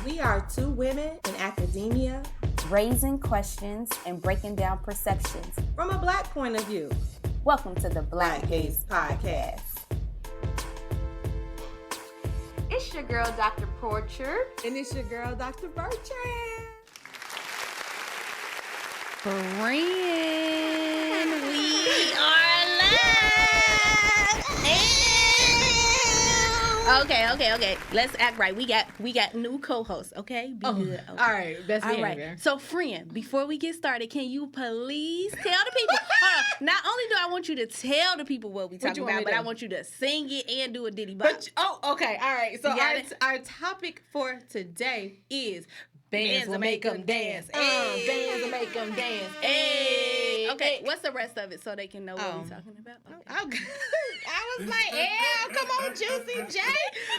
We are two women in academia, raising questions and breaking down perceptions from a Black point of view. Welcome to the Black Gaze Podcast. It's your girl, Dr. Porcher. And it's your girl, Dr. Bertrand. Friend, we are live. Okay. Let's act right. We got new co-hosts. Okay, be good. Okay. All right, best behavior. Right. So, friend, before we get started, can you please tell the people? Not only do I want you to tell the people what we talking about, but I want you to sing it and do a ditty bop. Okay. All right. So our topic for today is bands will make them dance. Bands will make them dance. Okay, what's the rest of it so they can know what we're talking about? Okay. I was like, come on, Juicy J.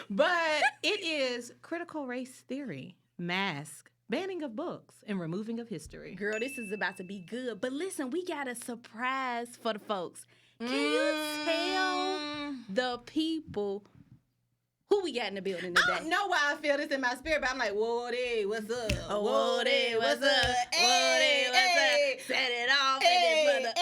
But it is critical race theory, mask, banning of books, and removing of history. Girl, this is about to be good. But listen, we got a surprise for the folks. Can you tell the people who we got in the building today? I don't know why I feel this in my spirit, but I'm like, Woody, what's up? Woody, what's up? Woody, what's up? Set it off in this mother.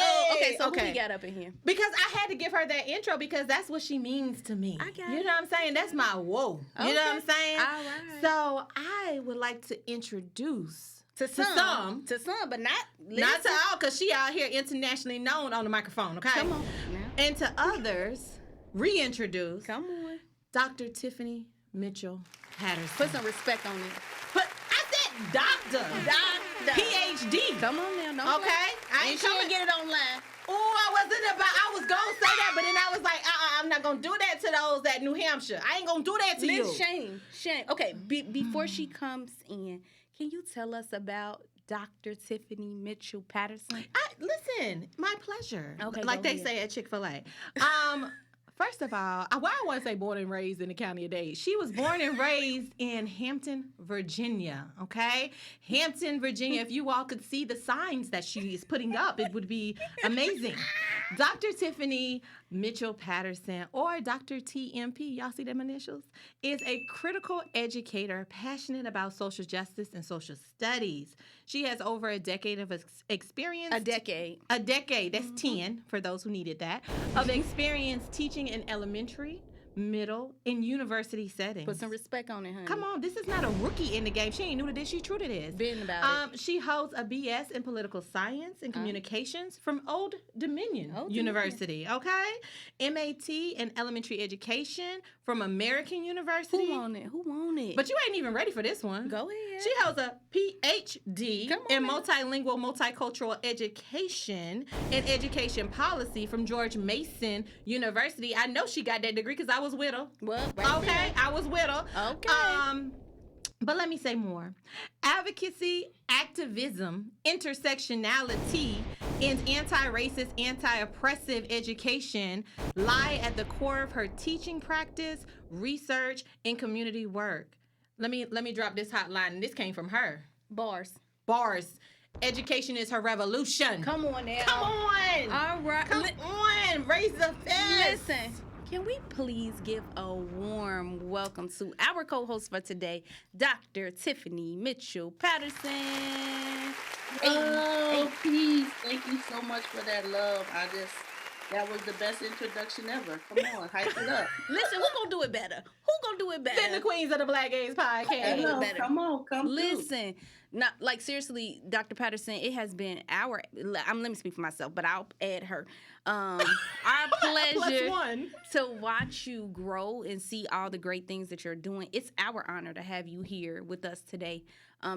Who we got up in here? Because I had to give her that intro because that's what she means to me. I got You know what I'm saying? That's my whoa. You know what I'm saying? All right. So I would like to introduce To some, but not to all, because she out here internationally known on the microphone, okay? Come on. Now. And to others, reintroduce Come on. Dr. Tiffany Mitchell Patterson. Put some respect on it. But I said doctor. PhD. Come on now. Don't Okay? I ain't she coming. didn't get it online. I was going to say that, but then I was like, I'm not going to do that to those at New Hampshire. I ain't going to do that to you. Shame. Okay, before she comes in, can you tell us about Dr. Tiffany Mitchell Patterson? Listen, my pleasure. Okay, like they say at Chick-fil-A. First of all, I want to say born and raised in the county of Dade. She was born and raised in Hampton, Virginia, okay? Hampton, Virginia. If you all could see the signs that she is putting up, it would be amazing. Dr. Tiffany Mitchell Patterson, or Dr. TMP, y'all see them initials, is a critical educator passionate about social justice and social studies. She has over a decade of experience. A decade. That's 10, for those who needed that, of experience teaching in elementary, middle, and university settings. Put some respect on it, honey. Come on, this is not a rookie in the game. She ain't new to this. She true to this. Been about it. She holds a BS in political science and communications from Old Dominion University, okay? MAT in elementary education from American University. Who want it? But you ain't even ready for this one. Go ahead. She holds a PhD in multilingual, multicultural education and education policy from George Mason University. I know she got that degree because I was with her. Well, I was with her. Okay. But let me say more. Advocacy, activism, intersectionality, and anti-racist, anti-oppressive education lie at the core of her teaching practice, research, and community work. Let me drop this hotline, and this came from her. Bars. Education is her revolution. Come on now. Come on. All right. Come on. Raise the fist. Listen. Can we please give a warm welcome to our co-host for today, Dr. Tiffany Mitchell Patterson. Peace. Thank you so much for that love. That was the best introduction ever. Come on, hype it up. Listen, who's going to do it better? Then the queens of the Black Gaze Podcast. Come on. Listen. Not like seriously, Dr. Patterson, it has been let me speak for myself, but I'll add her. Our pleasure to watch you grow and see all the great things that you're doing. It's our honor to have you here with us today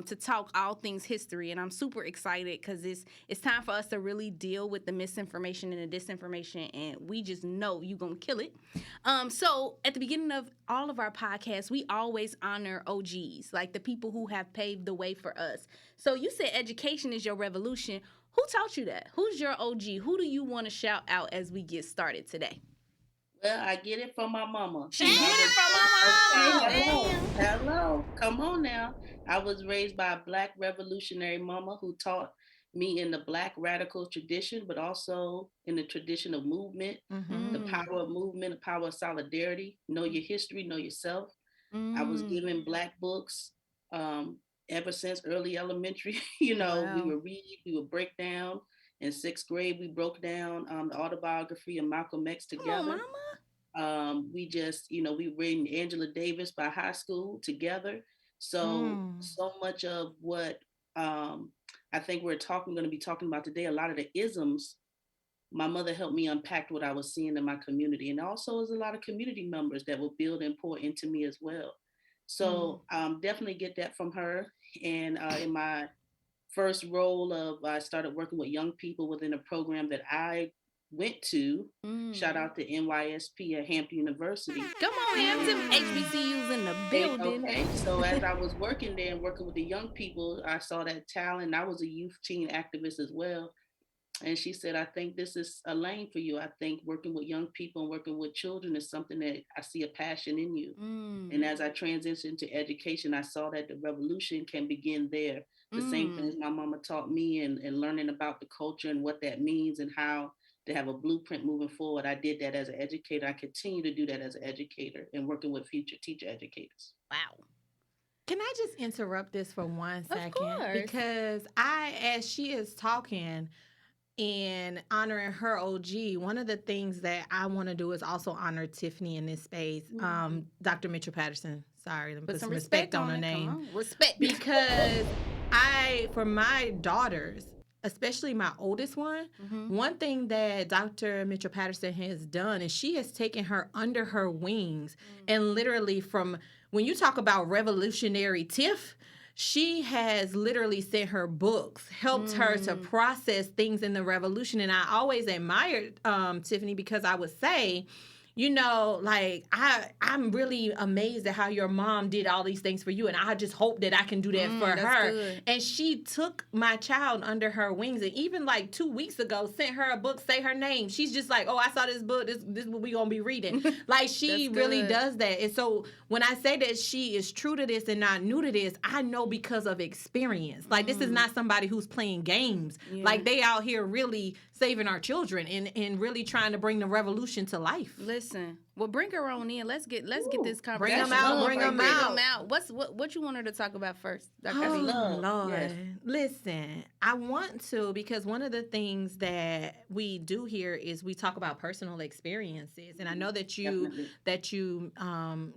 to talk all things history. And I'm super excited because it's time for us to really deal with the misinformation and the disinformation. And we just know you're going to kill it. So at the beginning of all of our podcasts, we always honor OGs, like the people who have paved the way for us. So you said education is your revolution. Who taught you that? Who's your OG? Who do you want to shout out as we get started today? Well, I get it from my mama. She get it from my mama. Hello. Come on now. I was raised by a Black revolutionary mama who taught me in the Black radical tradition, but also in the tradition of movement, the power of movement, the power of solidarity. Know your history, know yourself. I was given Black books ever since early elementary. We Wow. would read, we would break down. In 6th grade, we broke down the autobiography of Malcolm X Come on, together. mama. We just, we read Angela Davis by high school together. So much of what I think we're going to be talking about today, a lot of the isms, my mother helped me unpack what I was seeing in my community. And also there's a lot of community members that will build and pour into me as well. So definitely get that from her. And in my first role I started working with young people within a program that I went to. Shout out to NYSP at Hampton University. Come on, Hampton. HBCUs in the building. Okay, so as I was working there and working with the young people, I saw that talent. I was a youth teen activist as well. And she said, I think this is a lane for you. I think working with young people and working with children is something that I see a passion in you. And as I transitioned to education, I saw that the revolution can begin there. The same things my mama taught me and learning about the culture and what that means and how to have a blueprint moving forward. I did that as an educator. I continue to do that as an educator and working with future teacher educators. Wow. Can I just interrupt this for 1 second? Of course. Because as she is talking and honoring her OG, one of the things that I want to do is also honor Tiffany in this space. Dr. Mitchell Patterson. Sorry, let me put some respect on her name. Respect. Because for my daughters, especially my oldest one, one thing that Dr. Mitchell Patterson has done is she has taken her under her wings and literally from, when you talk about revolutionary Tiff, she has literally sent her books, helped her to process things in the revolution. And I always admired Tiffany because I would say, I'm really amazed at how your mom did all these things for you. And I just hope that I can do that for her. Good. And she took my child under her wings. And even 2 weeks ago, sent her a book, say her name. She's just like, oh, I saw this book. This is what we going to be reading. She really does that. And so when I say that she is true to this and not new to this, I know because of experience. This is not somebody who's playing games. Yeah. They out here really saving our children and really trying to bring the revolution to life. Listen, well, bring her on in. Let's get this conversation. Bring them out. What you want her to talk about first, Dr. Oh, Lord. Yes. Listen, I want to, because one of the things that we do here is we talk about personal experiences. And I know that you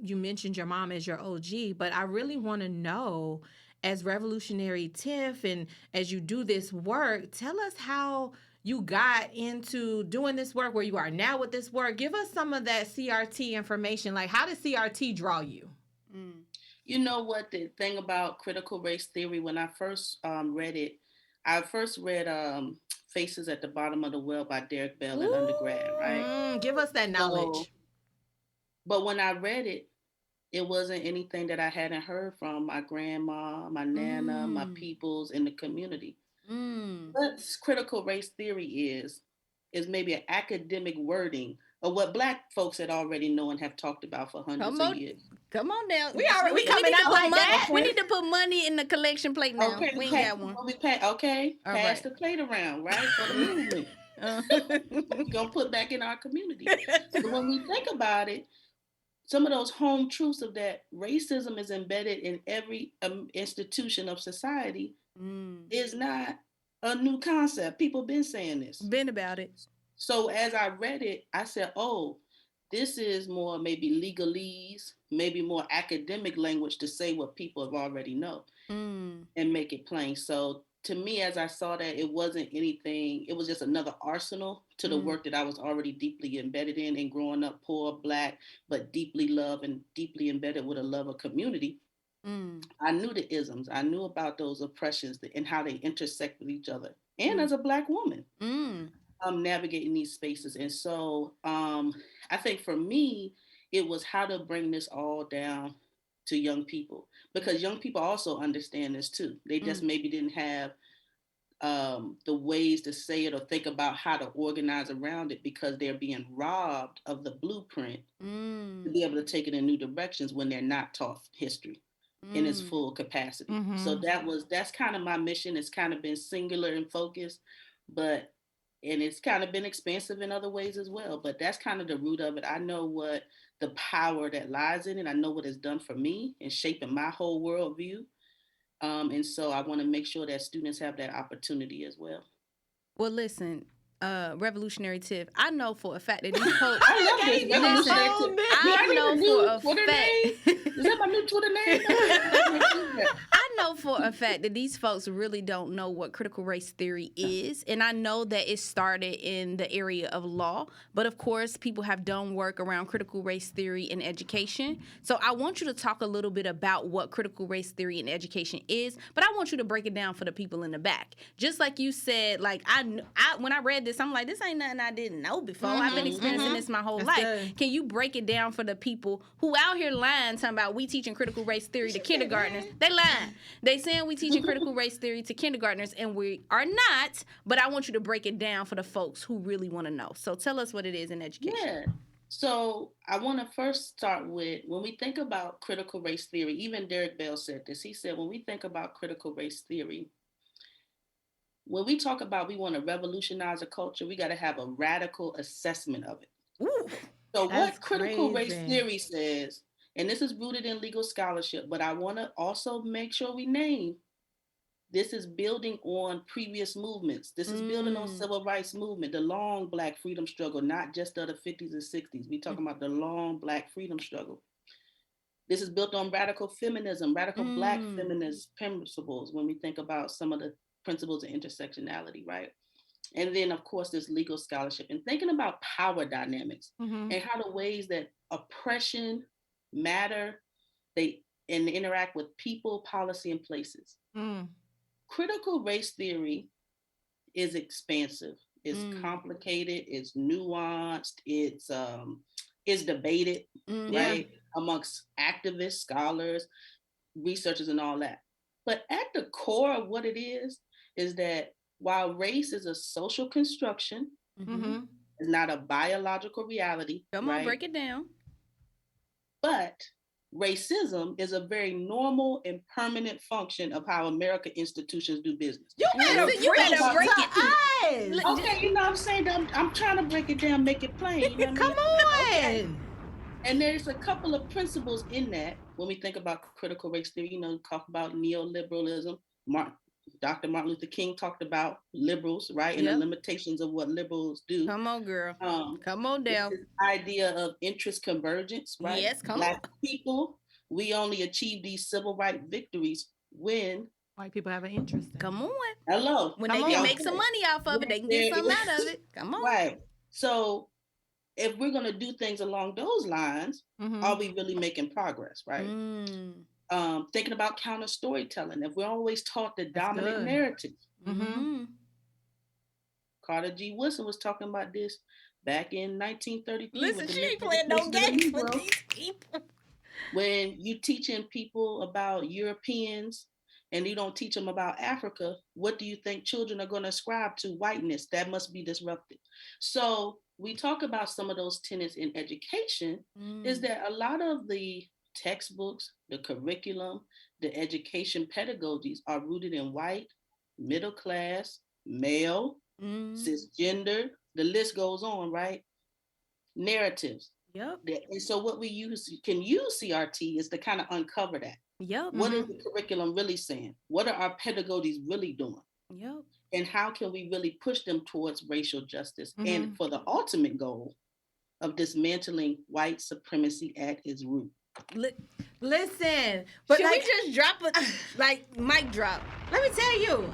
mentioned your mom as your OG, but I really want to know, as Revolutionary Tiff and as you do this work, tell us how you got into doing this work, where you are now with this work. Give us some of that CRT information. How did CRT draw you? You know what, the thing about critical race theory, when I first read it, I first read Faces at the Bottom of the Well by Derek Bell in undergrad, right? Give us that knowledge. But when I read it, it wasn't anything that I hadn't heard from my grandma, my nana, my peoples in the community. What critical race theory is maybe an academic wording of what Black folks had already known and have talked about for hundreds of years. Come on now. We coming out like that. We need to put money in the collection plate now. Okay, we ain't got one. Pass the plate around, right, for the movement. We're going to put back in our community. So when we think about it, some of those home truths of that racism is embedded in every institution of society is not a new concept. People been saying this. Been about it. So as I read it, I said, oh, this is more maybe legalese, maybe more academic language to say what people have already know and make it plain. So to me, as I saw that, it wasn't anything, it was just another arsenal to the work that I was already deeply embedded in and growing up poor, Black, but deeply loved and deeply embedded with a love of community. I knew the isms. I knew about those oppressions and how they intersect with each other. And as a Black woman, navigating these spaces. And so I think for me, it was how to bring this all down to young people, because young people also understand this too. They just maybe didn't have the ways to say it or think about how to organize around it, because they're being robbed of the blueprint to be able to take it in new directions when they're not taught history in its full capacity. So that's kind of my mission. It's kind of been singular and focused, and it's kind of been expansive in other ways as well. But that's kind of the root of it. I know what the power that lies in it. I know what it's done for me in shaping my whole worldview. And so I want to make sure that students have that opportunity as well. Well, listen, Revolutionary Tiff, I know for a fact that these folks. I love this Revolutionary Tiff. I know for a fact. Is that my new Twitter name? I know for a fact that these folks really don't know what critical race theory is. And I know that it started in the area of law. But of course, people have done work around critical race theory in education. So I want you to talk a little bit about what critical race theory in education is. But I want you to break it down for the people in the back. Just like you said, like when I read this, I'm like, this ain't nothing I didn't know before. I've been experiencing this my whole life. Good. Can you break it down for the people who out here lying, talking about we teaching critical race theory to kindergartners? They lying. They saying we teaching critical race theory to kindergartners, and we are not. But I want you to break it down for the folks who really want to know. So tell us what it is in education. Yeah. So I want to first start with, when we think about critical race theory, even Derek Bell said this. He said, when we think about critical race theory, when we talk about we want to revolutionize a culture, we got to have a radical assessment of it. Ooh, so what critical race theory says, and this is rooted in legal scholarship, but I want to also make sure we name, this is building on previous movements. This is building on civil rights movement, the long Black freedom struggle, not just of the 50s and 60s. We're talking about the long Black freedom struggle. This is built on radical feminism, radical Black feminist principles when we think about some of the principles of intersectionality, right? And then, of course, there's legal scholarship and thinking about power dynamics and how the ways that oppression matter, they and interact with people, policy, and places. Critical race theory is expansive, it's complicated, it's nuanced, it's debated, right, amongst activists, scholars, researchers, and all that. But at the core of what it is that while race is a social construction, it's not a biological reality. Come on, break it down. But racism is a very normal and permanent function of how American institutions do business. You better break it down. Okay, you know what I'm saying? I'm trying to break it down, make it plain. You know Come on. Okay. And there's a couple of principles in that when we think about critical race theory. You know, talk about neoliberalism. Dr. Martin Luther King talked about liberals, right? And the limitations of what liberals do. Come on, girl. Come on down. This idea of interest convergence, right? Yes, come Black people, we only achieve these civil rights victories when white people have an interest in. Come on. Hello. When they can make some money off of it, they can get something out of it. Come on. Right. So if we're going to do things along those lines, are we really making progress, right? Thinking about counter storytelling. If we're always taught the dominant narrative. Carter G. Woodson was talking about this back in 1933. Listen, she ain't playing no games with these people. When you teaching people about Europeans and you don't teach them about Africa, what do you think children are going to ascribe to? Whiteness. That must be disrupted. So we talk about some of those tenets in education is that a lot of the textbooks, the curriculum, the education pedagogies are rooted in white, middle class, male, cisgender, the list goes on, right? Narratives. Yep. And so what we can use CRT is to kind of uncover that. Yep. What is the curriculum really saying? What are our pedagogies really doing? Yep. And how can we really push them towards racial justice and for the ultimate goal of dismantling white supremacy at its root? Listen, but should we just drop a mic drop? Let me tell you.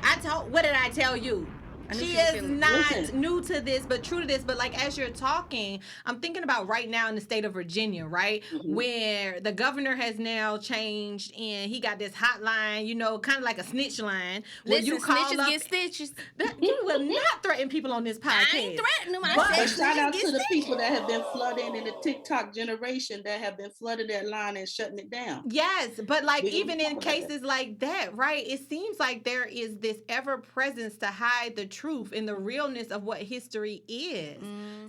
What did I tell you? She is not new to this, but true to this. But like as you're talking, I'm thinking about right now in the state of Virginia, right, where the governor has now changed and he got this hotline, you know, kind of like a snitch line. Where Listen, you call snitches up, get stitches. You will not threaten people on this podcast. I ain't threatening them. But shout out to the people that have been flooding in the TikTok generation that have been flooding that line and shutting it down. Yes, but like even in cases like that, right, it seems like there is this ever presence to hide the truth and the realness of what history is.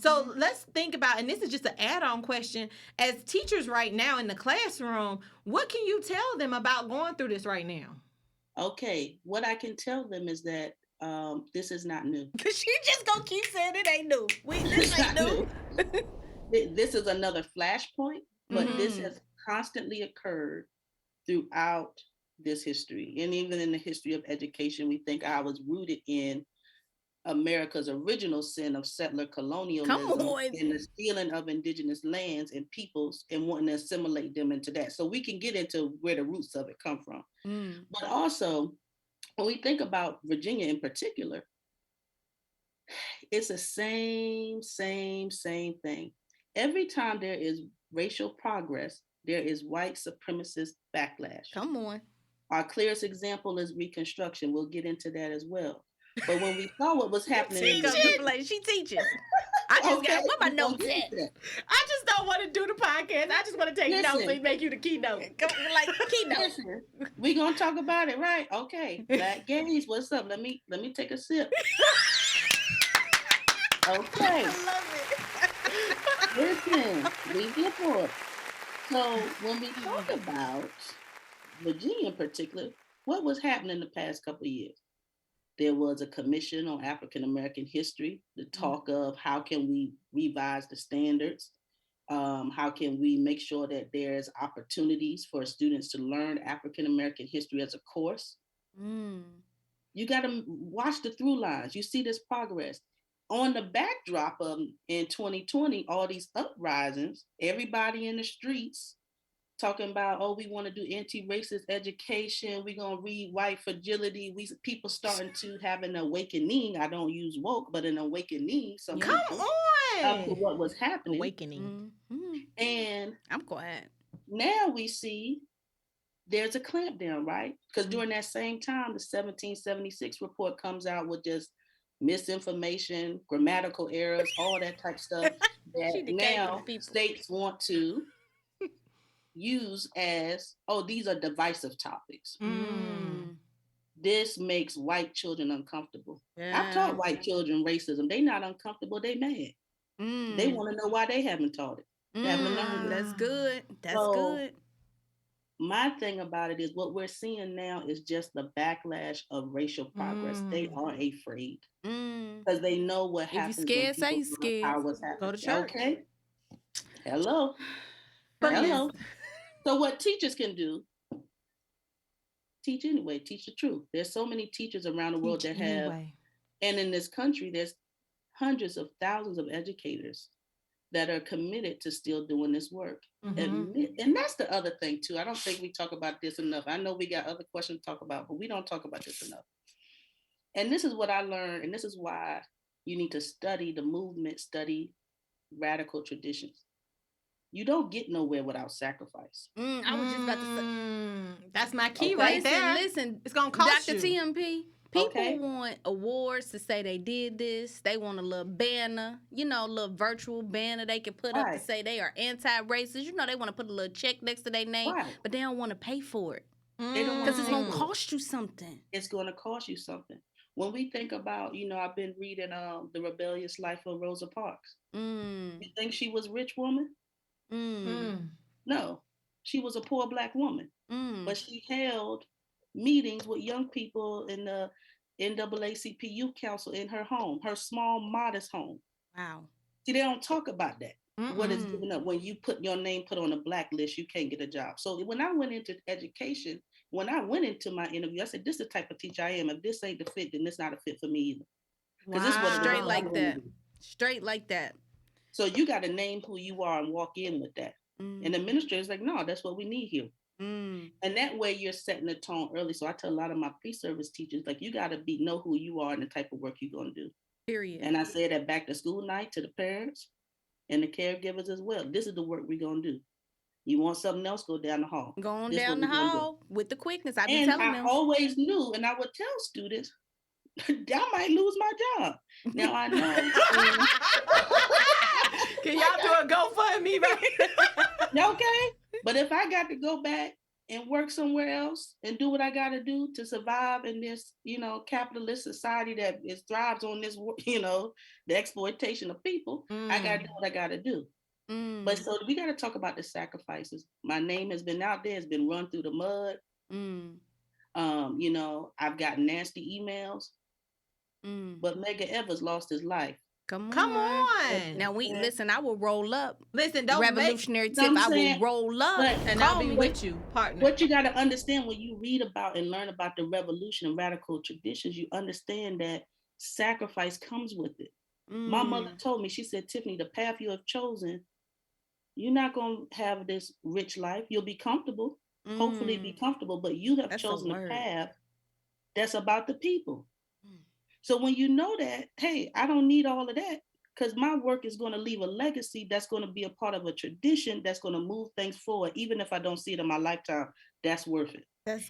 So let's think about, and this is just an add-on question, as teachers right now in the classroom, what can you tell them about going through this right now? Okay, what I can tell them is that this is not new. Cause she just gonna keep saying it ain't new. This ain't new. This is another flashpoint, but this has constantly occurred throughout this history. And even in the history of education, we think I was rooted in America's original sin of settler colonialism and the stealing of indigenous lands and peoples and wanting to assimilate them into that. So we can get into where the roots of it come from. But also, when we think about Virginia in particular, it's the same thing. Every time there is racial progress, there is white supremacist backlash. Come on. Our clearest example is Reconstruction. We'll get into that as well. But when we saw what was happening, she teaches. I just got where my notes at. I just don't want to do the podcast. I just want to take notes and make you the keynote. Like keynote. We gonna talk about it, right? Okay. Black gays, what's up? Let me take a sip. Okay. I love it. Listen, leave your report. So when we talk about Virginia in particular, what was happening the past couple of years? There was a commission on African American history, the talk of how can we revise the standards, how can we make sure that there's opportunities for students to learn African American history as a course. You got to watch the through lines. You see this progress. On the backdrop of in 2020, all these uprisings, everybody in the streets talking about, oh, we want to do anti-racist education. We're going to read white fragility. People starting to have an awakening. I don't use woke, but an awakening. So come on. Up to what was happening. Awakening. And I'm quiet. Now we see there's a clampdown, right? Because during that same time, the 1776 report comes out with just misinformation, grammatical errors, all that type of stuff that now states want to use as, oh, these are divisive topics. This makes white children uncomfortable. I've taught white children racism. They not uncomfortable, they mad. They want to know why they haven't taught it. That's good. That's good. My thing about it is what we're seeing now is just the backlash of racial progress. They are afraid because they know what happens. If you're scared, say you're scared. Go to church. Okay. Hello. Hello. So what teachers can do, teach anyway, teach the truth. There's so many teachers around the world that have, and in this country, there's hundreds of thousands of educators that are committed to still doing this work. And that's the other thing too. I don't think we talk about this enough. I know we got other questions to talk about, but we don't talk about this enough. And this is what I learned, and this is why you need to study the movement, study radical traditions. You don't get nowhere without sacrifice. I was just about to say. That's my key right there. Listen, it's going to cost Dr. you. TMP, people want awards to say they did this. They want a little banner, a little virtual banner they can put up to say they are anti-racist. They want to put a little check next to their name, but they don't want to pay for it. Because it's going to cost you something. It's going to cost you something. When we think about, I've been reading The Rebellious Life of Rosa Parks. You think she was a rich woman? No, she was a poor Black woman, but she held meetings with young people in the NAACP Youth Council in her home, her small, modest home. Wow. See, they don't talk about that. What is given up when you put your name put on a blacklist, you can't get a job. So when I went into education, when I went into my interview, I said, this is the type of teacher I am. If this ain't the fit, then it's not a fit for me either. Wow. This is straight like that. Straight like that. So you got to name who you are and walk in with that. And the administrator is like, no, that's what we need here. And that way you're setting the tone early. So I tell a lot of my pre-service teachers, like, you got to know who you are and the type of work you're going to do. Period. And I say that back to school night to the parents and the caregivers as well. This is the work we're going to do. You want something else, go down the hall. Go on down the hall with the quickness. I've been telling them. I always knew, and I would tell students, I might lose my job. Now I know. Can y'all do a GoFundMe, right? Okay. But if I got to go back and work somewhere else and do what I got to do to survive in this, capitalist society that thrives on this, the exploitation of people, I got to do what I got to do. But so we got to talk about the sacrifices. My name has been out there. It's been run through the mud. I've got nasty emails. But Medgar Evers lost his life. Come on. Now listen, I will roll up. Listen, don't revolutionary tip. I will roll up. And I'll be with you, partner. What you got to understand when you read about and learn about the revolution and radical traditions, you understand that sacrifice comes with it. My mother told me, she said, Tiffany, the path you have chosen, you're not going to have this rich life. You'll be comfortable, hopefully be comfortable, but you have chosen a path that's about the people. So when you know that, hey, I don't need all of that because my work is going to leave a legacy that's going to be a part of a tradition that's going to move things forward. Even if I don't see it in my lifetime, that's worth it.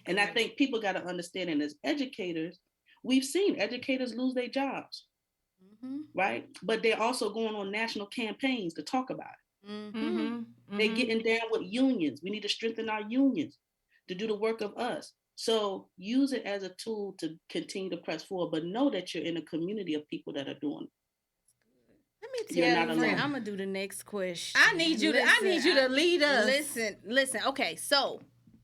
And I think people got to understand, and as educators, we've seen educators lose their jobs, right? But they're also going on national campaigns to talk about it. They're getting down with unions. We need to strengthen our unions to do the work of us. So use it as a tool to continue to press forward, but know that you're in a community of people that are doing it. Let me tell you, I'm gonna do the next question. I need you to lead us. Listen. Okay, so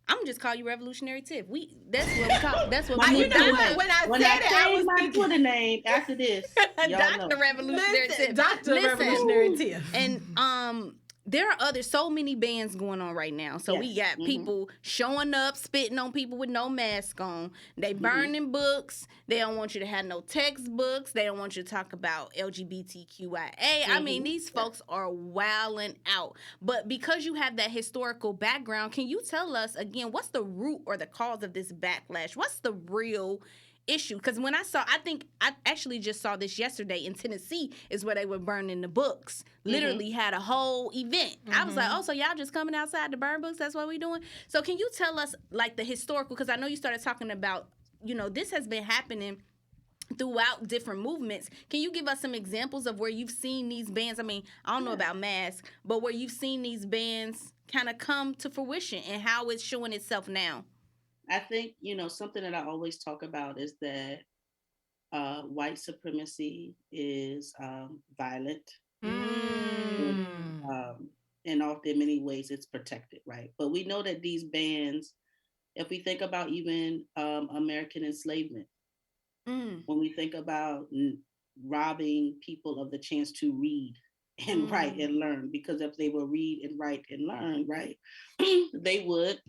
I'm gonna just call you Revolutionary Tiff. That's what we call. That's what we do. When I say my Twitter name after this, Dr. Revolutionary Tiff. Dr. Revolutionary Tiff. And there are so many bans going on right now. So we got people showing up, spitting on people with no mask on. They burning books. They don't want you to have no textbooks. They don't want you to talk about LGBTQIA. I mean, these folks are wilding out. But because you have that historical background, can you tell us, again, what's the root or the cause of this backlash? What's the real issue? Because when I actually just saw this yesterday in Tennessee is where they were burning the books. Literally had a whole event. I was like, oh, so y'all just coming outside to burn books? That's what we doing? So can you tell us like the historical, because I know you started talking about, this has been happening throughout different movements. Can you give us some examples of where you've seen these bans? I mean, I don't know about masks, but where you've seen these bans kind of come to fruition and how it's showing itself now? I think, something that I always talk about is that white supremacy is violent. And often in many ways it's protected, right? But we know that these bans, if we think about even American enslavement, when we think about robbing people of the chance to read and write and learn, because if they will read and write and learn, right, they would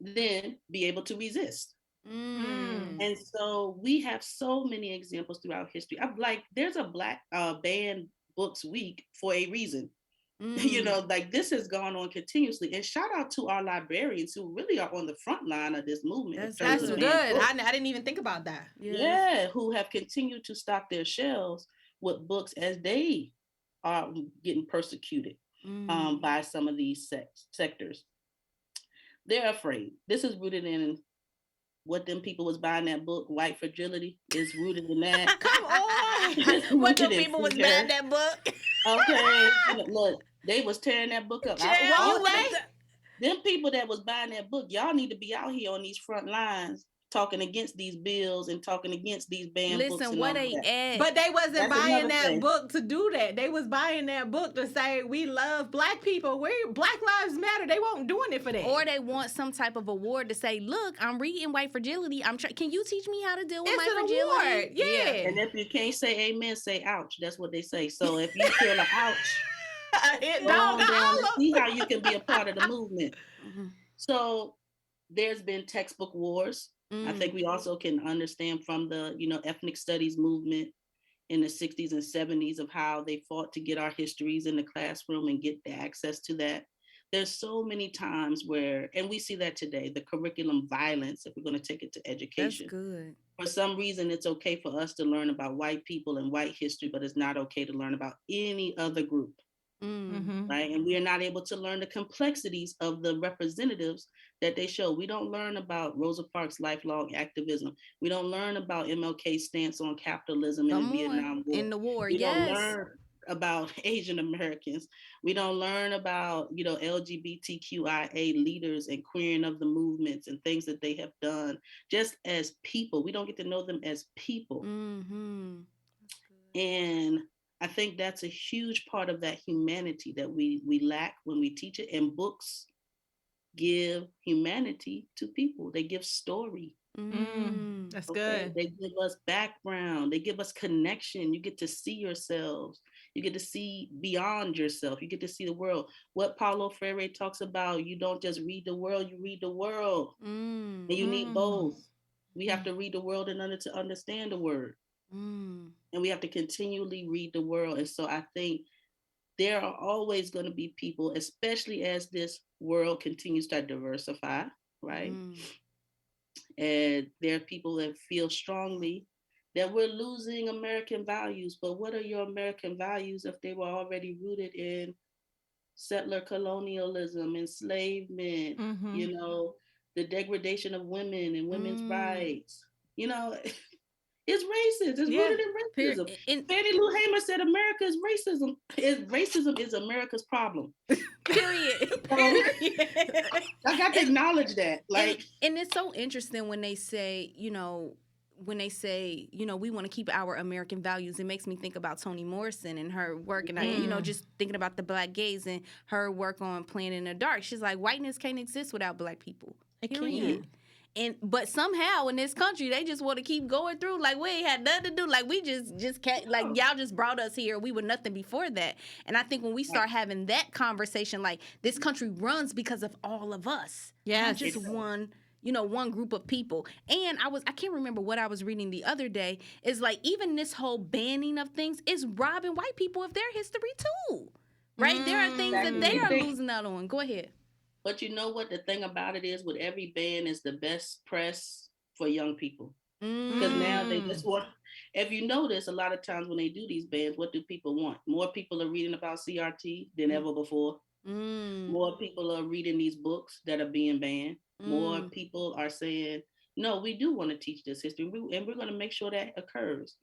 then be able to resist. And so we have so many examples throughout history. I'm like, there's a Black Banned Books Week for a reason. Like this has gone on continuously. And shout out to our librarians who really are on the front line of this movement. That's good. I didn't even think about that. Yeah, who have continued to stock their shelves with books as they are getting persecuted by some of these sectors. They're afraid. This is rooted in what them people was buying that book, White Fragility, is rooted in that. Come on. What them people was buying that book? Okay. Look, they was tearing that book up. Them people that was buying that book, y'all need to be out here on these front lines talking against these bills and talking against these banned books. Listen, what they add. But they wasn't buying that book to do that. They was buying that book to say, we love Black people. Black Lives Matter. They weren't doing it for that. Or they want some type of award to say, look, I'm reading White Fragility. Can you teach me how to deal with my fragility? Award. Yeah. And if you can't say amen, say ouch. That's what they say. So if you feel an ouch, see how you can be a part of the movement. So there's been textbook wars. I think we also can understand from the, ethnic studies movement in the 60s and 70s of how they fought to get our histories in the classroom and get the access to that. There's so many times where, and we see that today, the curriculum violence, if we're going to take it to education. That's good. For some reason, it's okay for us to learn about white people and white history, but it's not okay to learn about any other group. Right? And we are not able to learn the complexities of the representatives that they show. We don't learn about Rosa Parks' lifelong activism. We don't learn about MLK's stance on capitalism in the Vietnam War. In the war, we don't learn about Asian Americans. We don't learn about, LGBTQIA leaders and queering of the movements and things that they have done just as people. We don't get to know them as people. And I think that's a huge part of that humanity that we lack when we teach it. And books give humanity to people. They give story. That's Okay, good. they give us background, they give us connection. You get to see yourselves, you get to see beyond yourself, you get to see the world. What Paulo Freire talks about, you don't just read the world, you read the world. And you need both. We have to read the world in order to understand the word. And we have to continually read the world. And so I think there are always going to be people, especially as this world continues to diversify, right? And there are people that feel strongly that we're losing American values. But what are your American values if they were already rooted in settler colonialism, enslavement, you know, the degradation of women and women's rights? You know, it's racist. It's rooted in racism. Fannie Lou Hamer said America is racism. Racism is America's problem. Period. I got to acknowledge that. Like, and it's so interesting when they say, you know, we want to keep our American values. It makes me think about Toni Morrison and her work, and I, you know, just thinking about the Black gays and her work on Playing in the Dark. She's like, whiteness can't exist without Black people. Period. But somehow in this country they just want to keep going through like we ain't had nothing to do, like we just can't, like y'all just brought us here, we were nothing before that. And I think when we start having that conversation, like this country runs because of all of us, not just one group of people. And I can't remember what I was reading the other day, is like even this whole banning of things is robbing white people of their history too, right? There are things that they are losing out on. Go ahead. But you know what? The thing about it is, with every ban is the best press for young people. Because now they just want, if you notice, a lot of times when they do these bans, what do people want? More people are reading about CRT than ever before. More people are reading these books that are being banned. More people are saying, no, we do want to teach this history, and we're going to make sure that occurs.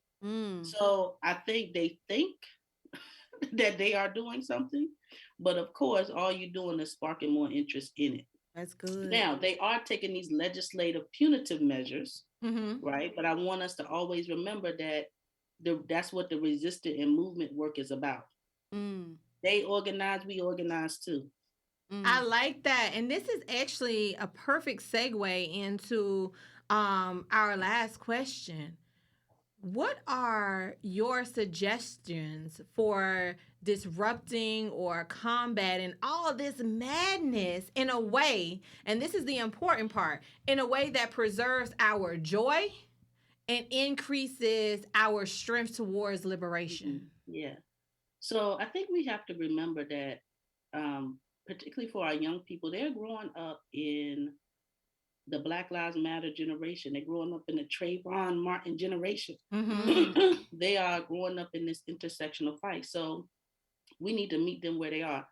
So I think they think that they are doing something, but of course, all you're doing is sparking more interest in it. That's good. Now, they are taking these legislative punitive measures, right? But I want us to always remember that that's what the resistance and movement work is about. They organize, we organize too. I like that. And this is actually a perfect segue into our last question. What are your suggestions for disrupting or combating all this madness in a way, and this is the important part, in a way that preserves our joy and increases our strength towards liberation? Yeah. So I think we have to remember that, particularly for our young people, they're growing up in the Black Lives Matter generation. They're growing up in the Trayvon Martin generation. They are growing up in this intersectional fight. So we need to meet them where they are.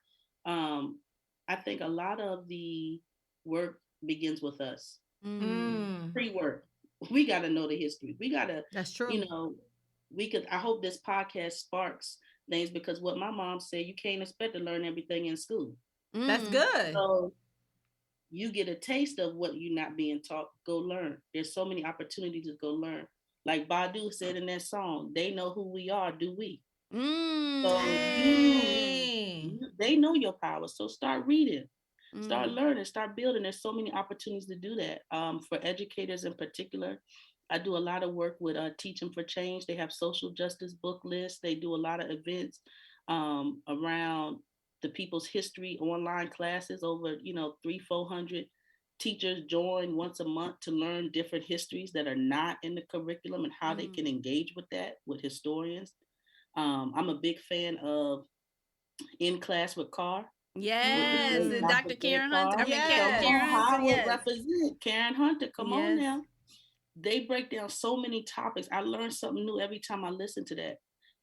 I think a lot of the work begins with us. Pre-work. We got to know the history. We got to, that's true. You know, I hope this podcast sparks things, because what my mom said, you can't expect to learn everything in school. That's good. So you get a taste of what you're not being taught, go learn. There's so many opportunities to go learn. Like Badu said in that song, they know who we are, do we? So they know your power. So start reading, start learning, start building. There's so many opportunities to do that. For educators in particular, I do a lot of work with Teaching for Change. They have social justice book lists. They do a lot of events around the people's history online classes. Over 300-400 teachers join once a month to learn different histories that are not in the curriculum and how they can engage with that with historians. I'm a big fan of In Class with Carr. Yes, and Dr. Karen Hunter. Represent Karen Hunter. Come on now. They break down so many topics. I learn something new every time I listen to that.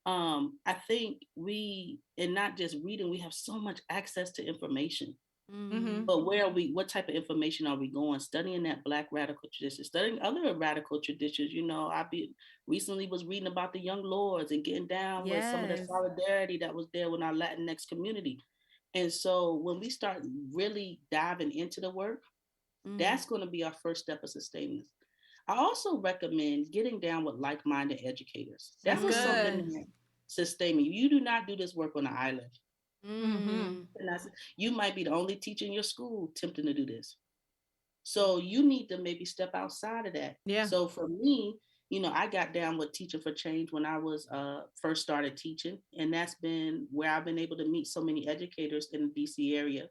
I think and not just reading, we have so much access to information. But where are we? What type of information are we going? Studying that Black radical tradition, studying other radical traditions. Recently was reading about the Young Lords and getting down with some of the solidarity that was there with our Latinx community. And so when we start really diving into the work, that's going to be our first step of sustainment. I also recommend getting down with like-minded educators. That's something that sustain me. You do not do this work on an island. You might be the only teacher in your school attempting to do this. So you need to maybe step outside of that. Yeah. So for me, I got down with Teaching for Change when I was first started teaching. And that's been where I've been able to meet so many educators in the DC area.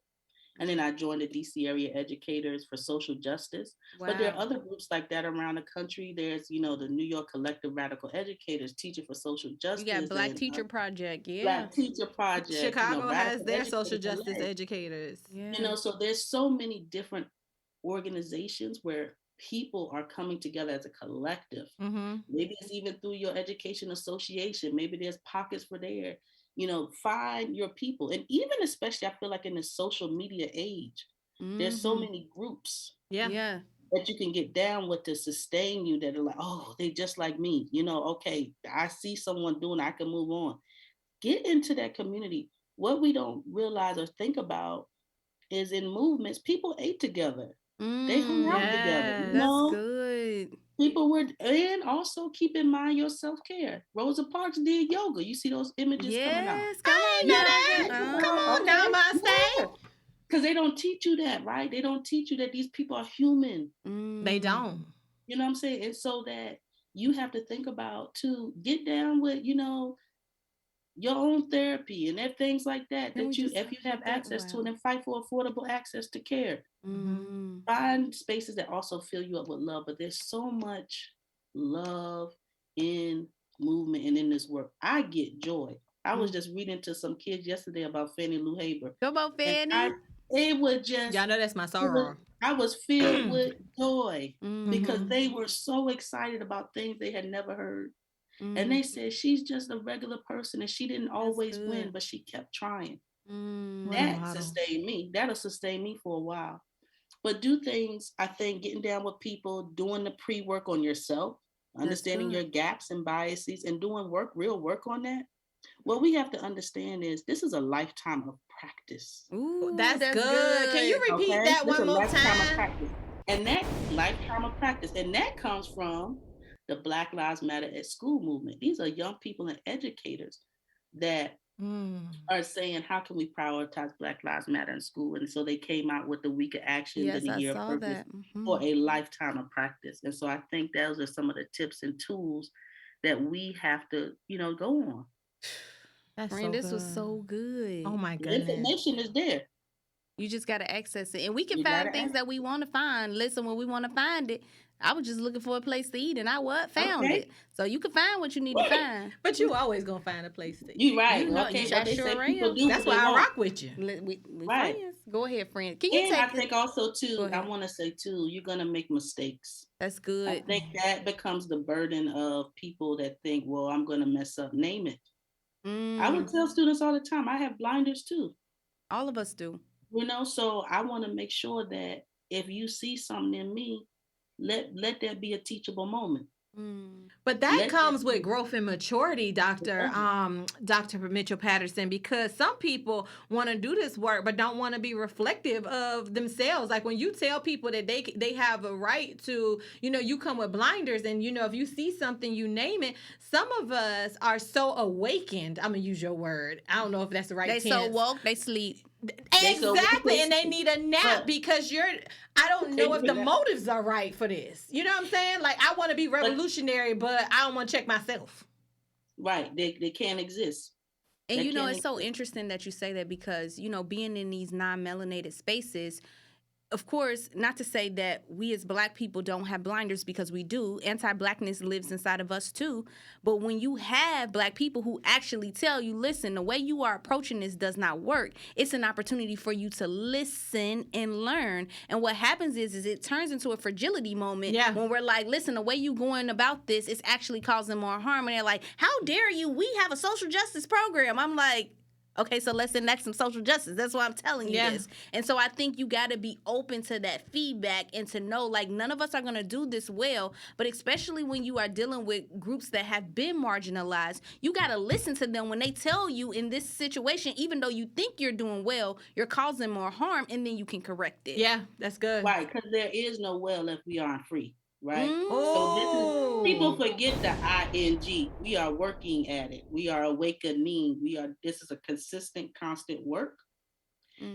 And then I joined the DC area educators for social justice. Wow. But there are other groups like that around the country. There's, the New York Collective Radical Educators, Teaching for Social Justice. You got Black Teacher Project, yeah. Black Teacher Project. Chicago has their social justice educators. Yeah. So there's so many different organizations where people are coming together as a collective. Maybe it's even through your education association. Maybe there's pockets for there. Find your people. And even especially, I feel like in the social media age, there's so many groups Yeah. that you can get down with to sustain you that are like, oh, they just like me. Okay, I see someone doing, I can move on. Get into that community. What we don't realize or think about is in movements, people ate together. They hung out together. That's good. People were, and also keep in mind your self-care. Rosa Parks did yoga. You see those images coming out. Come on now, my stay. Because they don't teach you that, right? They don't teach you that these people are human. They don't. You know what I'm saying? And so that you have to think about to get down with, your own therapy and things like that, if you have access to it, and fight for affordable access to care. Find spaces that also fill you up with love. But there's so much love in movement and in this work. I get joy. I was just reading to some kids yesterday about Fannie Lou Haber. Come on, Fannie. It was just, y'all know that's my sorrow. I was filled with joy because they were so excited about things they had never heard. And they said, she's just a regular person and she didn't always win, but she kept trying. That sustained me. That'll sustain me for a while. But do things, I think, getting down with people, doing the pre-work on yourself, understanding your gaps and biases, and doing real work on that. What we have to understand is this is a lifetime of practice. Ooh, that's good. Can you repeat that one more time? And that lifetime of practice, and that comes from the Black Lives Matter at School movement. These are young people and educators that are saying, how can we prioritize Black Lives Matter in school? And so they came out with the week of action and the year of purpose for a lifetime of practice. And so I think those are some of the tips and tools that we have to, go on. That's Friend, this was so good. Oh my goodness. The information is there. You just got to access it. And we can find things that we want to find. Listen, when we want to find it, I was just looking for a place to eat and I found it. So you can find what you need to find. But you always going to find a place to eat. You're right. I sure am. That's why I rock with you. We friends. Go ahead, friend. Can you I think also, too, I want to say, too, you're going to make mistakes. That's good. I think that becomes the burden of people that think, well, I'm going to mess up. Name it. I would tell students all the time, I have blinders, too. All of us do. So I want to make sure that if you see something in me, let that be a teachable moment. But that comes with growth and maturity, Dr. Mitchell Patterson, because some people want to do this work but don't want to be reflective of themselves. Like when you tell people that they have a right to, you come with blinders and, if you see something, you name it. Some of us are so awakened. I'm going to use your word. I don't know if that's the right tense. They so woke, they sleep. Exactly, and they need a nap because I don't know if the motives are right for this. You know what I'm saying? Like, I want to be revolutionary, but I don't want to check myself. Right, they can't exist. And it's so interesting that you say that because, being in these non-melanated spaces, of course, not to say that we as Black people don't have blinders because we do. Anti-Blackness lives inside of us too. But when you have Black people who actually tell you, listen, the way you are approaching this does not work, it's an opportunity for you to listen and learn. And what happens is it turns into a fragility moment when we're like, listen, the way you going about this is actually causing more harm. And they're like, how dare you? We have a social justice program. I'm like, okay, so let's enact some social justice. That's why I'm telling you this. And so I think you got to be open to that feedback and to know, like, none of us are going to do this well, but especially when you are dealing with groups that have been marginalized, you got to listen to them when they tell you in this situation, even though you think you're doing well, you're causing more harm, and then you can correct it. Yeah, that's good. Right, because there is no well if we aren't free. Right? So people forget the ing. We are working at it. We are awakening. This is a consistent, constant work.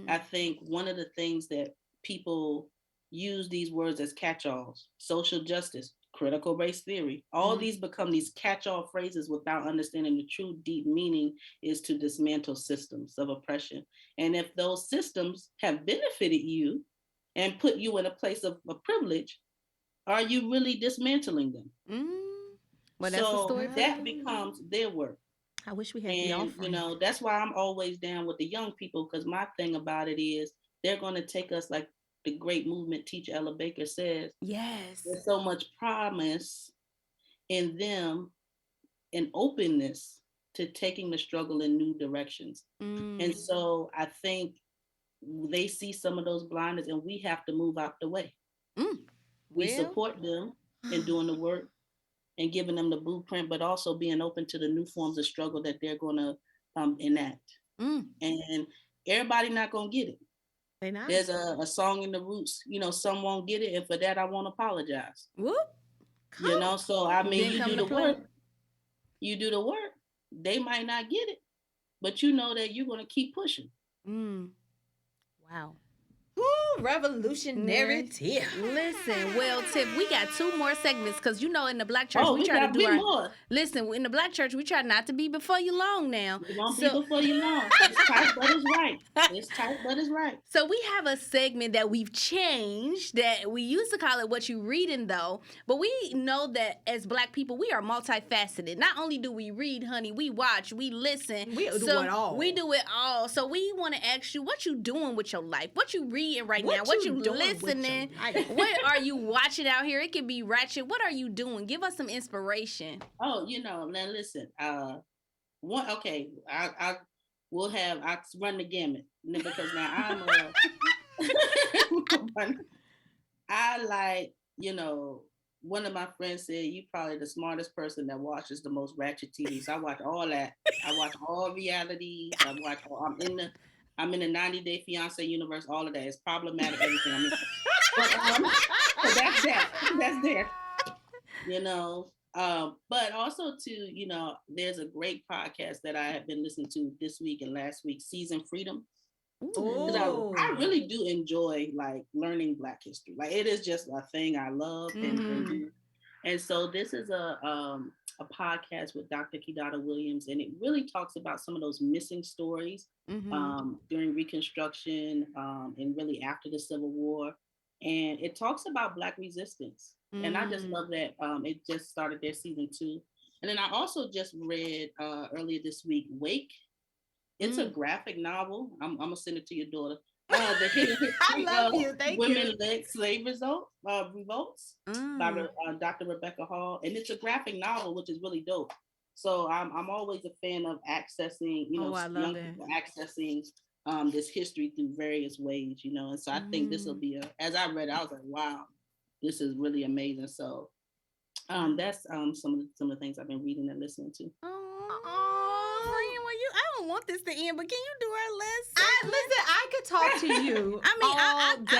I think one of the things that people use these words as catch-alls. Social justice, critical race theory. All these become these catch-all phrases without understanding the true deep meaning is to dismantle systems of oppression. And if those systems have benefited you and put you in a place of privilege, are you really dismantling them? Well, that's the story. That becomes their work. I wish we had the offering. That's why I'm always down with the young people, because my thing about it is they're going to take us, like the great movement teacher Ella Baker says. Yes. There's so much promise in them and openness to taking the struggle in new directions. And so I think they see some of those blinders and we have to move out the way. We support them in doing the work and giving them the blueprint, but also being open to the new forms of struggle that they're going to enact. And everybody not going to get it. There's a song in the Roots, some won't get it, and for that I won't apologize. Whoop. So I mean, you do the work. You do the work. They might not get it, but you know that you're going to keep pushing. Wow. Woo, revolutionary tip. Listen, well, Tiff, we got 2 more segments because in the Black church we try to do our more. Listen, in the Black church we try not to be before you long now. We won't be before you long. It's tight, but it's right. It's tight, but it's right. So we have a segment that we've changed that we used to call it What You Reading Though, but we know that as Black people we are multifaceted. Not only do we read, honey, we watch, we listen. We do it all. We do it all. So we want to ask you, what you doing with your life? What you reading right now? What you listening? What are you watching out here? It could be ratchet. What are you doing? Give us some inspiration. Oh, now listen. I run the gamut because now I like, one of my friends said, you probably the smartest person that watches the most ratchet TV. So I watch all that. I watch all realities. I'm in the 90 Day Fiance universe, all of that. It's problematic, everything. So that's that. That's there. But also too, there's a great podcast that I have been listening to this week and last week, Season Freedom. I really do enjoy like learning Black history. Like it is just a thing I love. And so this is a podcast with Dr. Kidada Williams, and it really talks about some of those missing stories during Reconstruction and really after the Civil War. And it talks about Black resistance. And I just love that it just started their season 2. And then I also just read earlier this week, Wake. It's a graphic novel. I'm going to send it to your daughter. The hidden history I love you. Thank you. Women-led slave revolts by Dr. Rebecca Hall, and it's a graphic novel, which is really dope. So I'm always a fan of accessing, young people accessing this history through various ways, and so I think this will be as I read it, I was like, wow, this is really amazing. So that's some of the things I've been reading and listening to. I don't want this to end, but can you do our last? Listen, I could talk to you. I'm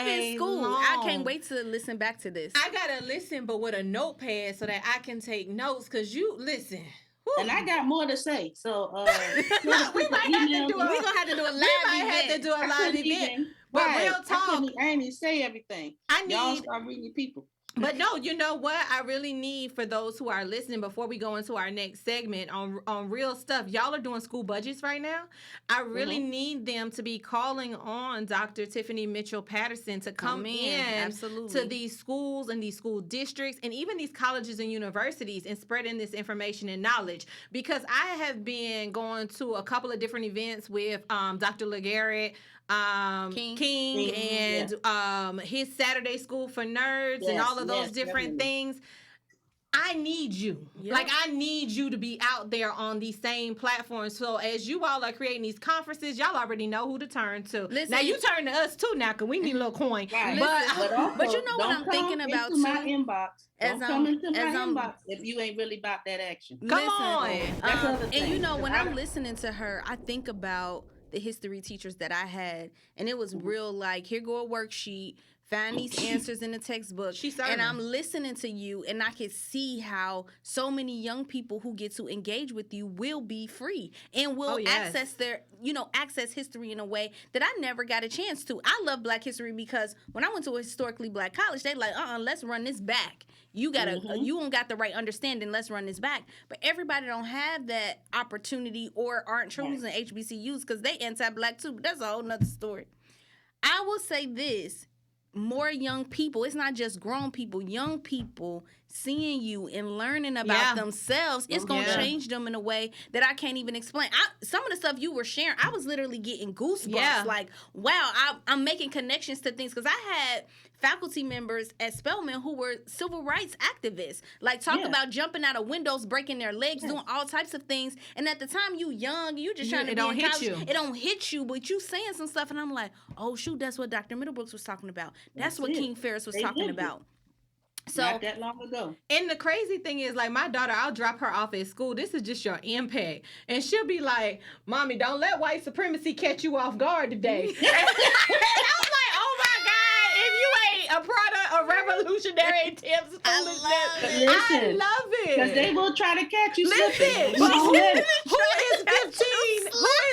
in school. Long. I can't wait to listen back to this. I gotta listen, but with a notepad so that I can take notes. Cause you listen. Whew. And I got more to say. So we might have to do a live event. But real talk, I ain't even say everything. Y'all start reading your people. But no, you know what? I really need for those who are listening before we go into our next segment on real stuff. Y'all are doing school budgets right now. I really need them to be calling on Dr. Tiffany Mitchell Patterson to come in to these schools and these school districts and even these colleges and universities and spreading this information and knowledge. Because I have been going to a couple of different events with Dr. LeGarrette, King and his Saturday School for Nerds and all of those different things. I need you. Yep. Like, I need you to be out there on these same platforms. So as you all are creating these conferences, y'all already know who to turn to. Listen, now, you turn to us, too, now, because we need a little coin. Right. But you know what I'm thinking about, too? My inbox. Don't come into my inbox if you ain't really about that action. Come on. And when I'm listening to her, I think about the history teachers that I had, and it was real like, here go a worksheet, find these answers in the textbook. And I'm listening to you, and I can see how so many young people who get to engage with you will be free and will access their, access history in a way that I never got a chance to. I love Black history because when I went to a historically Black college, they like, let's run this back. You gotta, you don't got the right understanding. Let's run this back. But everybody don't have that opportunity or aren't choosing HBCUs because they anti-Black too. But that's a whole nother story. I will say this. More young people, it's not just grown people, young people seeing you and learning about themselves, it's going to change them in a way that I can't even explain. Some of the stuff you were sharing, I was literally getting goosebumps. Like, wow, I'm making connections to things because I had faculty members at Spelman who were civil rights activists, like talk about jumping out of windows, breaking their legs, doing all types of things. And at the time you young, you just trying to be in college. It don't hit you, but you saying some stuff and I'm like, oh shoot, that's what Dr. Middlebrooks was talking about. That's what King Ferris was talking about. So not that long ago. And the crazy thing is, like, my daughter, I'll drop her off at school. This is just your impact. And she'll be like, Mommy, don't let white supremacy catch you off guard today. And I was like, oh my God, if you ain't a product of revolutionary attempts, I love it. Because they will try to catch you slipping. Who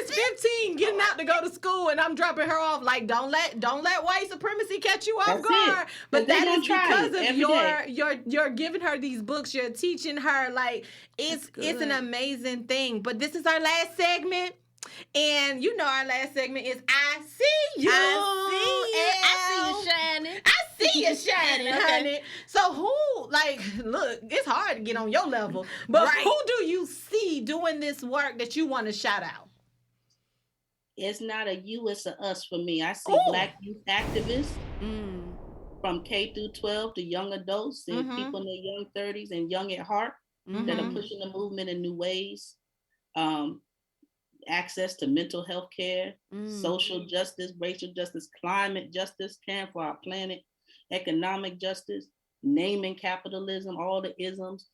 is 15 getting out to go to school and I'm dropping her off? Like, don't let white supremacy catch you off guard. But that is because of you're giving her these books, you're teaching her, like, it's an amazing thing. But this is our last segment. And our last segment is I see you. I see you shining. I see you shining, honey. So look, it's hard to get on your level. But who do you see doing this work that you want to shout out? It's not a you, it's a us for me. I see Black youth activists from K through 12 to young adults and people in their young 30s and young at heart that are pushing the movement in new ways. Access to mental health care, social justice, racial justice, climate justice, caring for our planet, economic justice, naming capitalism, all the isms,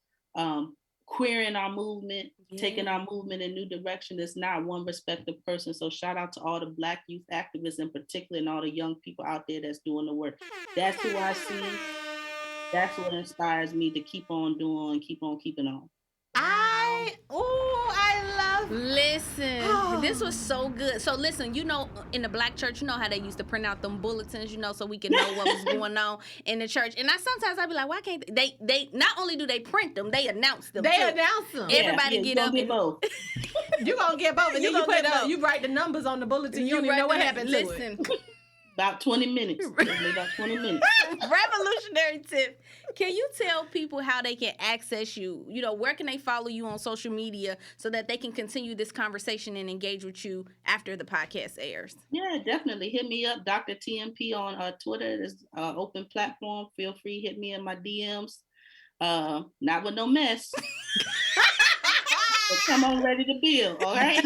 queering our movement, taking our movement in new direction. It's not one respective person. So shout out to all the Black youth activists in particular and all the young people out there that's doing the work. That's who I see. That's what inspires me to keep on doing, keep on keeping on. Listen, this was so good. So listen, in the Black church, how they used to print out them bulletins, so we can know what was going on in the church. And sometimes I'd be like, why can't they not only do they print them, they announce them. Everybody get up. Get both. You're going to get both. And then you write the numbers on the bulletin. You don't even know what happened to it. About 20 minutes. About 20 minutes. Revolutionary tip. Can you tell people how they can access you? Where can they follow you on social media so that they can continue this conversation and engage with you after the podcast airs? Yeah, definitely. Hit me up, Dr. TMP on Twitter. It's an open platform. Feel free, hit me in my DMs. Not with no mess. But come on, ready to build, all right?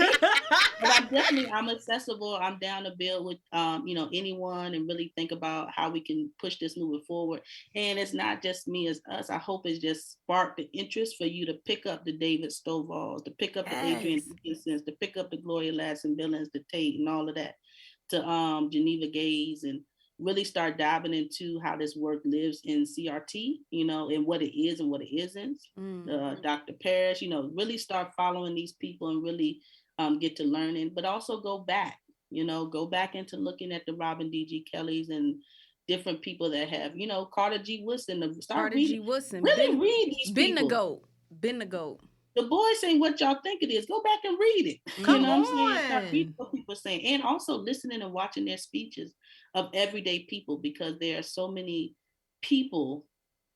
But I'm accessible. I'm down to build with, anyone and really think about how we can push this moving forward. And it's not just me, it's us. I hope it's just sparked the interest for you to pick up the David Stovall, to pick up the Adrian Dickinsons, to pick up the Gloria Ladson-Billings, the Tate and all of that, to Geneva Gaze, and really start diving into how this work lives in CRT, and what it is and what it isn't. Dr. Parrish, really start following these people and really get to learning, but also go back into looking at the Robin D.G. Kellys and different people that have, Carter G. Woodson. Really read these people. Been the GOAT. The boys saying what y'all think it is. Go back and read it. Come on. Start reading what people are saying. And also listening and watching their speeches of everyday people, because there are so many people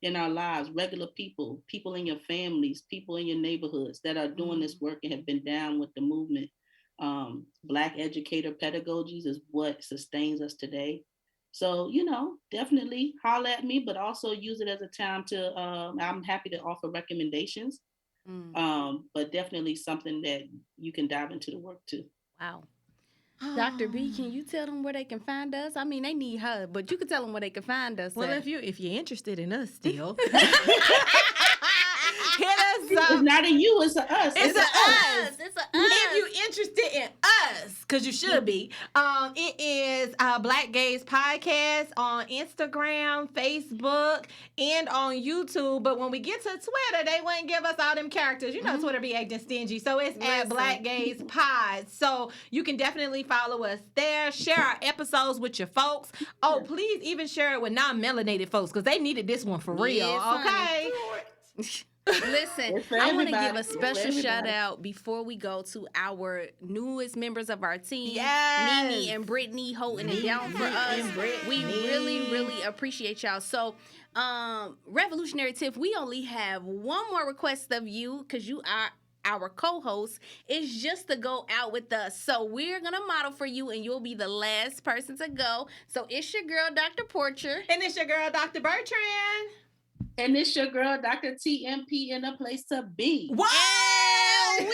in our lives, regular people in your families, people in your neighborhoods that are doing this work and have been down with the movement. Black educator pedagogies is what sustains us today. So, definitely holler at me, but also use it as a time to, I'm happy to offer recommendations. But definitely something that you can dive into the work too. Wow. Dr. B, can you tell them where they can find us? I mean, they need her, but you can tell them where they can find us. Well, if you're interested in us still, Hit us up. It's not a you, it's a us. It's a us. It's a us. If you're interested in us, because you should be, it is Black Gays Podcast on Instagram, Facebook, and on YouTube. But when we get to Twitter, they wouldn't give us all them characters. You know, Twitter be acting stingy. So it's at Black Gays Pod. So you can definitely follow us there. Share our episodes with your folks. Oh, please even share it with non-melanated folks, because they needed this one for real. Okay. Listen, I want to give a special shout out before we go to our newest members of our team, Mimi and Brittany, holding it down for us. We really, really appreciate y'all. So, Revolutionary Tiff, we only have one more request of you, because you are our co-host, is just to go out with us. So we're going to model for you, and you'll be the last person to go. So it's your girl, Dr. Porcher. And it's your girl, Dr. Bertrand. And it's your girl, Dr. TMP, in a place to be. Wow! We